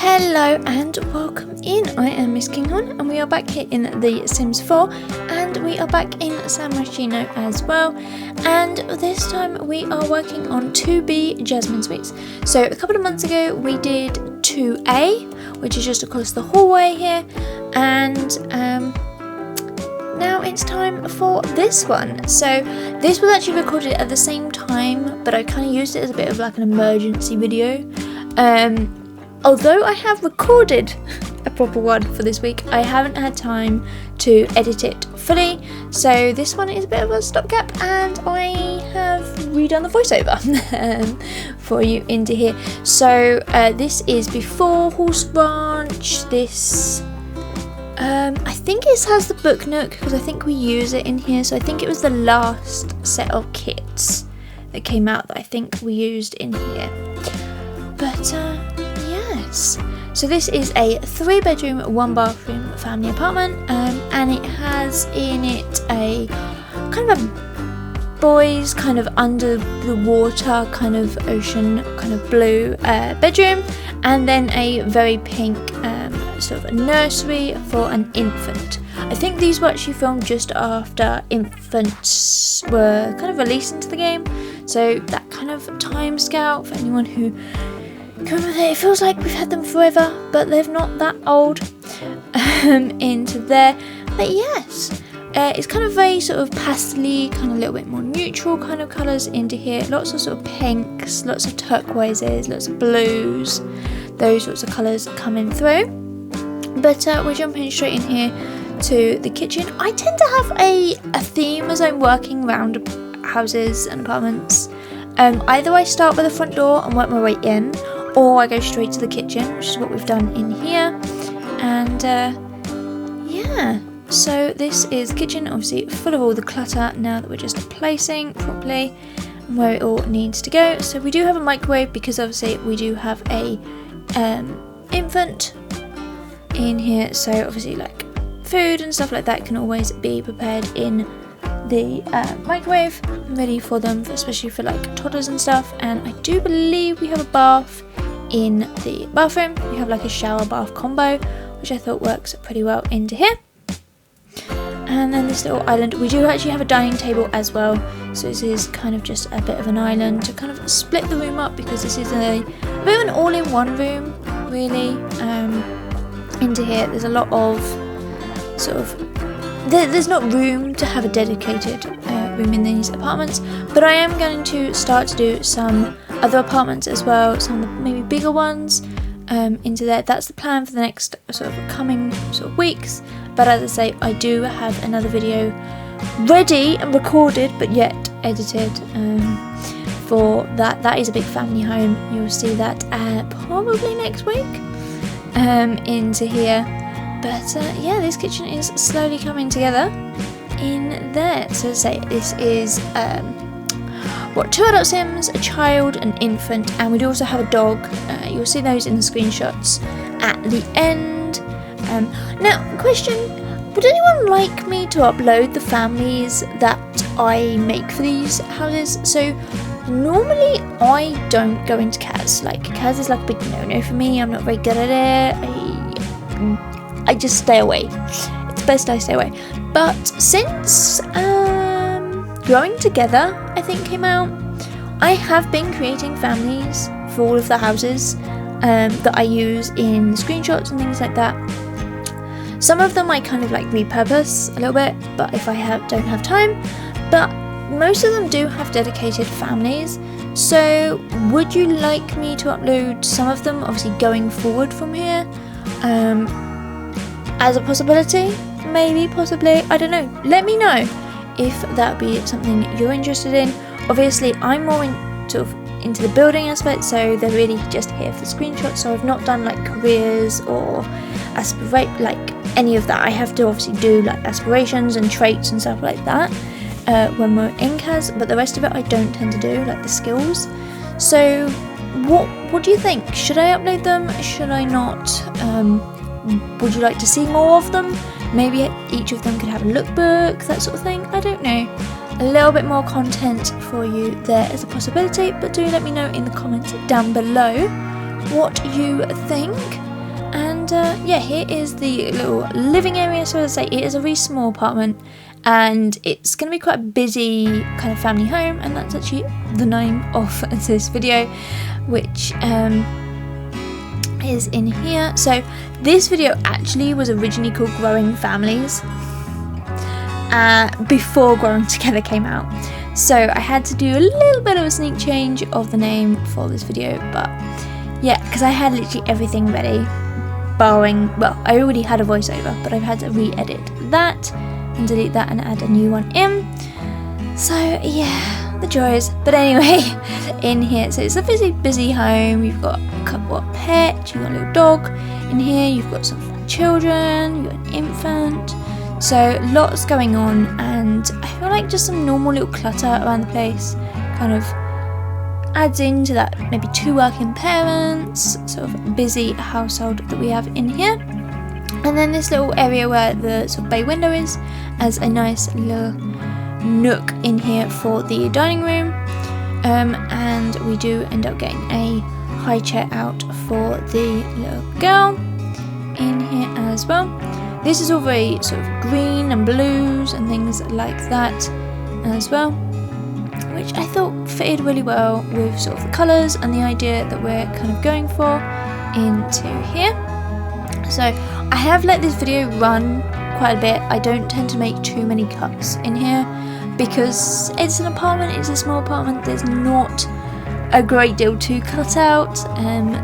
Hello and welcome in. I am MissKinghorn and we are back here in The Sims 4 and we are back in San Marino as well, and this time we are working on 2B Jasmine Suites. So a couple of months ago we did 2A, which is just across the hallway here, and now it's time for this one. So this was actually recorded at the same time, but I kind of used it as a bit of like an emergency video. Although I have recorded a proper one for this week, I haven't had time to edit it fully, so this one is a bit of a stopgap, and I have redone the voiceover for you into here. So this is before Horse Ranch. This I think it has the book nook because I think we use it in here, so I think it was the last set of kits that came out that I think we used in here. But yes, so this is a 3-bedroom, 1-bathroom family apartment, and it has in it a kind of a boys kind of under the water kind of ocean kind of blue bedroom, and then a very pink sort of a nursery for an infant. I think these were actually filmed just after infants were kind of released into the game, so that kind of time scale for anyone who it feels like we've had them forever, but they're not that old into there. But yes, it's kind of very sort of pastel-y, kind of a little bit more neutral kind of colours into here. Lots of sort of pinks, lots of turquoises, lots of blues, those sorts of colours coming through. But we're jumping straight in here to the kitchen. I tend to have a theme as I'm working around houses and apartments. Either I start with the front door and work my way in, or I go straight to the kitchen, which is what we've done in here. And yeah, so this is the kitchen, obviously full of all the clutter now that we're just placing properly and where it all needs to go. So we do have a microwave because obviously we do have a infant in here, so obviously like food and stuff like that can always be prepared in the microwave, ready for them, especially for like toddlers and stuff. And I do believe we have a bath in the bathroom. We have like a shower bath combo, which I thought works pretty well into here. And then this little island, we do actually have a dining table as well, so this is kind of just a bit of an island to kind of split the room up, because this is a bit of an all-in-one room really. Into here there's a lot of sort of there's not room to have a dedicated room in these apartments, but I am going to start to do some other apartments as well, some of the maybe bigger ones into there. That's the plan for the next sort of coming sort of weeks. But as I say, I do have another video ready and recorded but yet edited for that. That is a big family home. You'll see that probably next week into here. But yeah, this kitchen is slowly coming together in there. So to say, this is 2 adult Sims, a child, an infant, and we do also have a dog. You'll see those in the screenshots at the end. Now, question, would anyone like me to upload the families that I make for these houses? So normally I don't go into CAS. Like, CAS is like a big no-no for me. I'm not very good at it. I just stay away. It's best I stay away. But since Growing Together, I think, came out, I have been creating families for all of the houses that I use in screenshots and things like that. Some of them I kind of like repurpose a little bit, but if I don't have time. But most of them do have dedicated families. So would you like me to upload some of them, obviously going forward from here, as a possibility? Maybe, possibly, I don't know. Let me know if that would be something you're interested in. Obviously I'm more into the building aspect, so they're really just here for the screenshots. So I've not done like careers or like any of that. I have to obviously do like aspirations and traits and stuff like that when we're in CAS, but the rest of it I don't tend to do, like the skills. So what do you think? Should I upload them? Should I not? Would you like to see more of them? Maybe each of them could have a lookbook, that sort of thing. I don't know. A little bit more content for you there as a possibility, but do let me know in the comments down below what you think. And yeah, here is the little living area. So as I say, it is a very small apartment, and it's going to be quite a busy kind of family home, and that's actually the name of this video, which is in here. So this video actually was originally called Growing Families before Growing Together came out. So I had to do a little bit of a sneak change of the name for this video, but yeah, because I had literally everything ready, barring, well, I already had a voiceover, but I've had to re-edit that and delete that and add a new one in. So yeah, the joys. But anyway, in here, so it's a busy home. You've got a pet, you've got a little dog in here, you've got some children, you've got an infant. So lots going on, and I feel like just some normal little clutter around the place kind of adds into that maybe 2 working parents, sort of busy household that we have in here. And then this little area where the sort of bay window is, as a nice little nook in here for the dining room. And we do end up getting a high chair out for the little girl in here as well. This is all very sort of green and blues and things like that as well, which I thought fitted really well with sort of the colours and the idea that we're kind of going for into here. So I have let this video run quite a bit. I don't tend to make too many cuts in here because it's an apartment, it's a small apartment, there's not a great deal to cut out,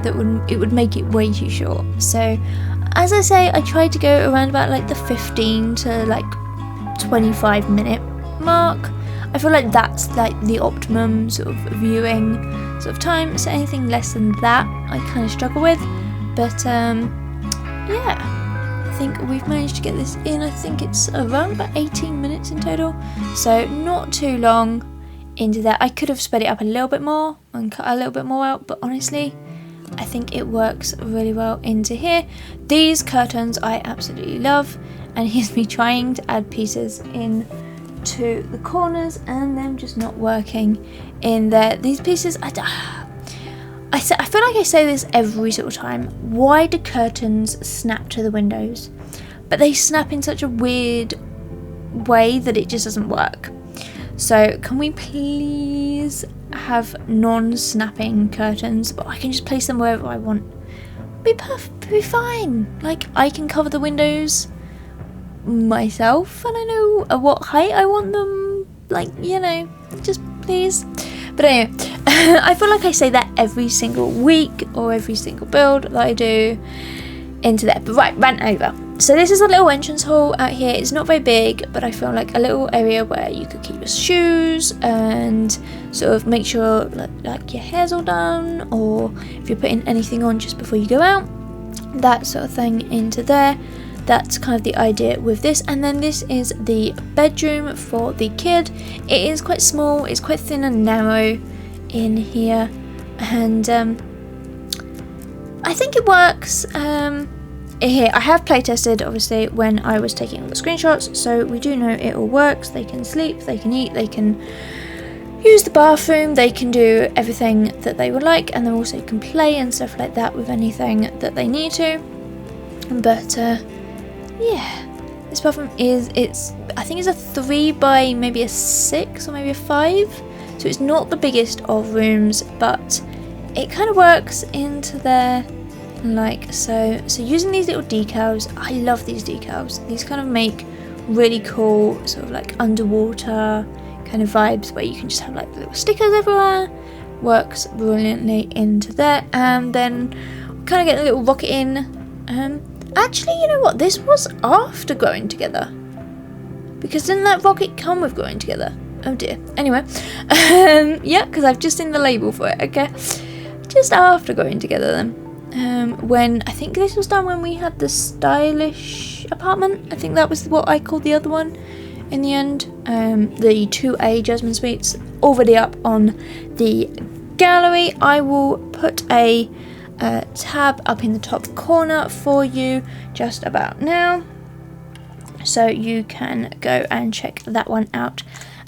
it would make it way too short. So as I say, I try to go around about like the 15 to like 25 minute mark. I feel like that's like the optimum sort of viewing sort of time, so anything less than that I kind of struggle with. But yeah, I think we've managed to get this in. I think it's around about 18 minutes in total, so not too long into that. I could have sped it up a little bit more and cut a little bit more out, but honestly I think it works really well into here. These curtains I absolutely love, and here's me trying to add pieces in to the corners and them just not working in there. These pieces, I feel like I say this every single time. Why do curtains snap to the windows? But they snap in such a weird way that it just doesn't work. So can we please have non-snapping curtains, but I can just place them wherever I want? Be fine. Like, I can cover the windows myself, and I know at what height I want them, like, you know, just please. But anyway, I feel like I say that every single week or every single build that I do into there. But right, rant over. So this is a little entrance hall out here. It's not very big, but I feel like a little area where you could keep your shoes and sort of make sure like your hair's all done, or if you're putting anything on just before you go out, that sort of thing into there. That's kind of the idea with this. And then this is the bedroom for the kid. It is quite small, it's quite thin and narrow in here, and I think it works. Here I have play tested obviously when I was taking all the screenshots, so we do know it all works. They can sleep, they can eat, they can use the bathroom, they can do everything that they would like, and they also can play and stuff like that with anything that they need to. But yeah, this bathroom I think it's a 3 by maybe a 6 or maybe a 5, so it's not the biggest of rooms, but it kind of works into there like so. So using these little decals, I love these decals. These kind of make really cool sort of like underwater kind of vibes where you can just have like little stickers everywhere. Works brilliantly into there. And then kind of get a little rocket in. Actually, you know what, this was after Growing Together, because didn't that rocket come with Growing Together? Oh dear. Anyway, yeah, because I've just seen the label for it. Okay, just after Growing Together then. When I think this was done when we had the stylish apartment. I think that was what I called the other one in the end. The 2A Jasmine Suites, already up on the gallery. I will put a tab up in the top corner for you just about now, so you can go and check that one out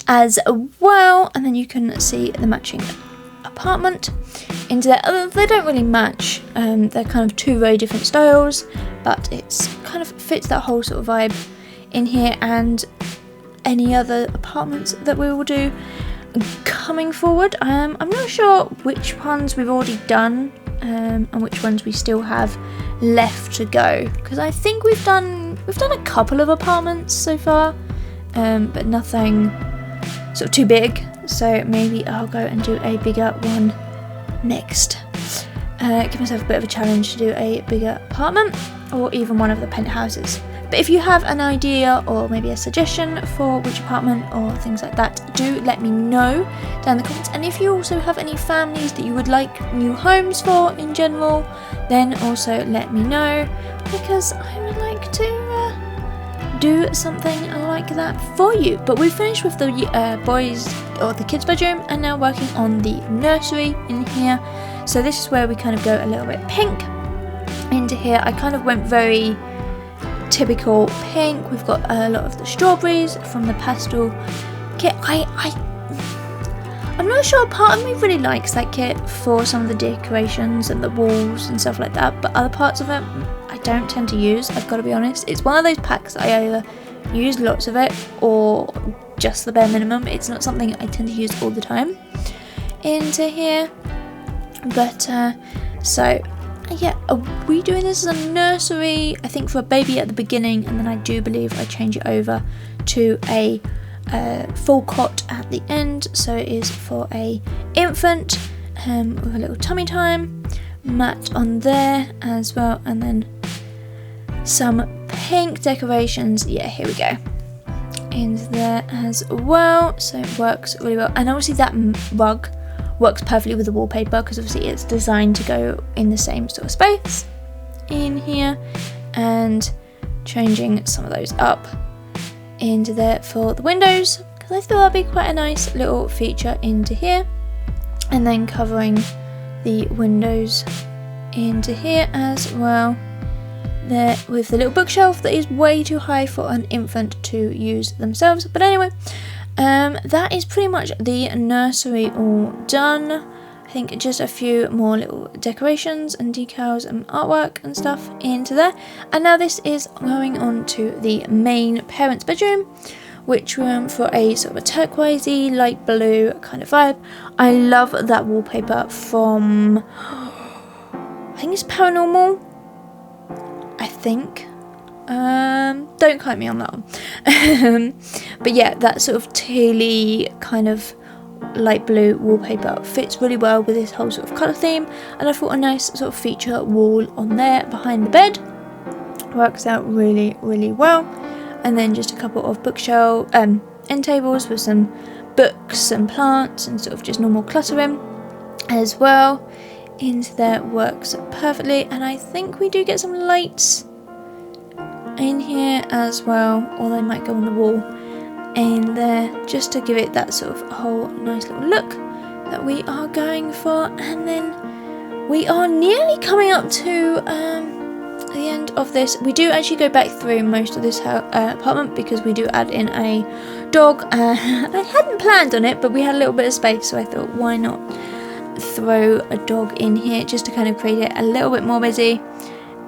as well, and then you can see the matching apartment into there. They don't really match, they're kind of two very different styles, but it's kind of fits that whole sort of vibe in here, and any other apartments that we will do coming forward. I'm not sure which ones we've already done and which ones we still have left to go, because I think we've done a couple of apartments so far, but nothing sort of too big, so maybe I'll go and do a bigger one next. Give myself a bit of a challenge to do a bigger apartment, or even one of the penthouses. But if you have an idea or maybe a suggestion for which apartment or things like that, do let me know down in the comments. And if you also have any families that you would like new homes for in general, then also let me know, because I would like to do something like that for you. But we've finished with the boys or the kids' bedroom, and now working on the nursery in here. So this is where we kind of go a little bit pink into here. I kind of went very typical pink. We've got a lot of the strawberries from the pastel kit. I'm not sure, part of me really likes that kit for some of the decorations and the walls and stuff like that, but other parts of it I don't tend to use, I've got to be honest. It's one of those packs that I either use lots of it or just the bare minimum. It's not something I tend to use all the time into here. But so yeah, are we doing this as a nursery, I think, for a baby at the beginning, and then I do believe I change it over to a full cot at the end, so it is for a infant with a little tummy time mat on there as well, and then some pink decorations. Yeah, here we go, in there as well, so it works really well. And obviously that rug works perfectly with the wallpaper, because obviously it's designed to go in the same sort of space in here, and changing some of those up into there for the windows, because I thought that'd be quite a nice little feature into here, and then covering the windows into here as well there with the little bookshelf that is way too high for an infant to use themselves. But anyway, that is pretty much the nursery all done. I think just a few more little decorations and decals and artwork and stuff into there. And now this is going on to the main parents' bedroom, which for a sort of a turquoisey, light blue kind of vibe. I love that wallpaper from, I think it's Paranormal, I think. Don't quote me on that one. But yeah, that sort of tealy kind of light blue wallpaper fits really well with this whole sort of colour theme, and I thought a nice sort of feature wall on there behind the bed works out really, really well. And then just a couple of bookshelf end tables with some books and plants and sort of just normal cluttering as well into there works perfectly. And I think we do get some lights in here as well, or they might go on the wall in there just to give it that sort of whole nice little look that we are going for. And then we are nearly coming up to the end of this. We do actually go back through most of this apartment, because we do add in a dog. I hadn't planned on it, but we had a little bit of space, so I thought, why not throw a dog in here just to kind of create it a little bit more busy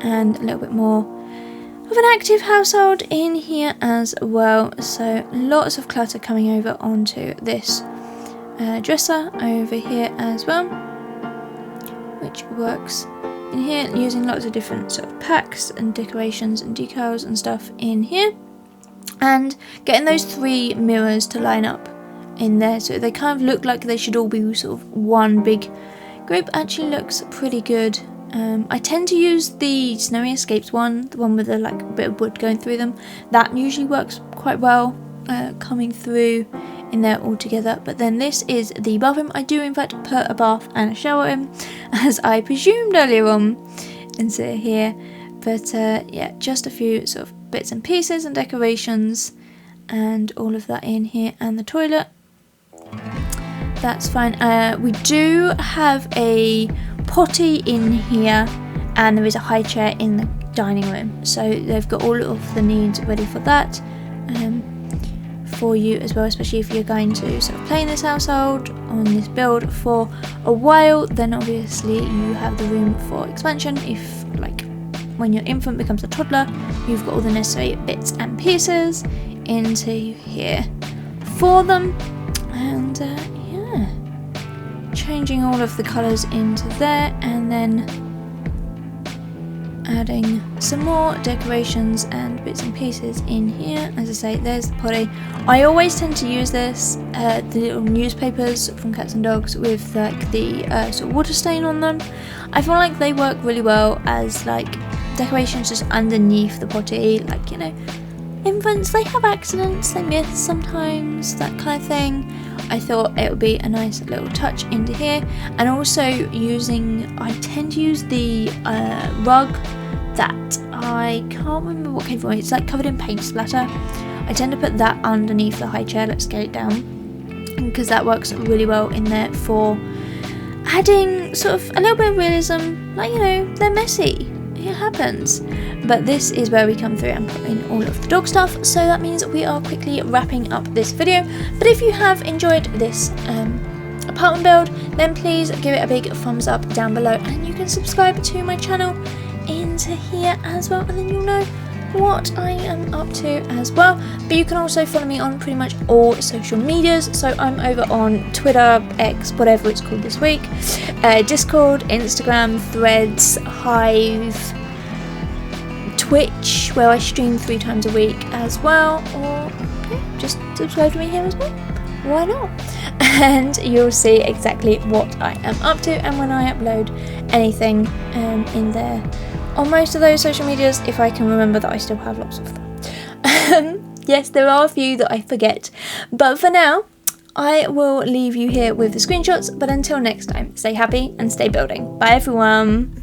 and a little bit more of an active household in here as well. So lots of clutter coming over onto this dresser over here as well, which works in here, using lots of different sort of packs and decorations and decals and stuff in here, and getting those 3 mirrors to line up in there so they kind of look like they should all be sort of one big group. Actually looks pretty good. I tend to use the Snowy Escapes one, the one with the like bit of wood going through them. That usually works quite well coming through in there all together. But then this is the bathroom. I do in fact put a bath and a shower in, as I presumed earlier on, and so here. But yeah, just a few sort of bits and pieces and decorations and all of that in here, and the toilet. That's fine. We do have a potty in here, and there is a high chair in the dining room, so they've got all of the needs ready for that, for you as well, especially if you're going to sort of play in this household on this build for a while. Then obviously you have the room for expansion. If like when your infant becomes a toddler, you've got all the necessary bits and pieces into here for them. And yeah, changing all of the colours into there, and then adding some more decorations and bits and pieces in here. As I say, there's the potty. I always tend to use this, the little newspapers from Cats and Dogs with like the sort of water stain on them. I feel like they work really well as like decorations just underneath the potty. Like, you know, infants, they have accidents, they miss sometimes, that kind of thing. I thought it would be a nice little touch into here. And also I tend to use the rug that I can't remember what came from. It's like covered in paint splatter. I tend to put that underneath the high chair, let's scale it down, because that works really well in there for adding sort of a little bit of realism. Like, you know, they're messy, it happens. But this is where we come through and put in all of the dog stuff, so that means we are quickly wrapping up this video. But if you have enjoyed this apartment build, then please give it a big thumbs up down below, and you can subscribe to my channel into here as well, and then you'll know what I am up to as well. But you can also follow me on pretty much all social medias. So I'm over on Twitter, X, whatever it's called this week, Discord, Instagram, Threads, Hive, Twitch, where I stream 3 times a week as well, or yeah, just subscribe to me here as well, why not? And you'll see exactly what I am up to, and when I upload anything in there on most of those social medias, if I can remember that I still have lots of them. Yes, there are a few that I forget, but for now I will leave you here with the screenshots. But until next time, stay happy and stay building. Bye everyone.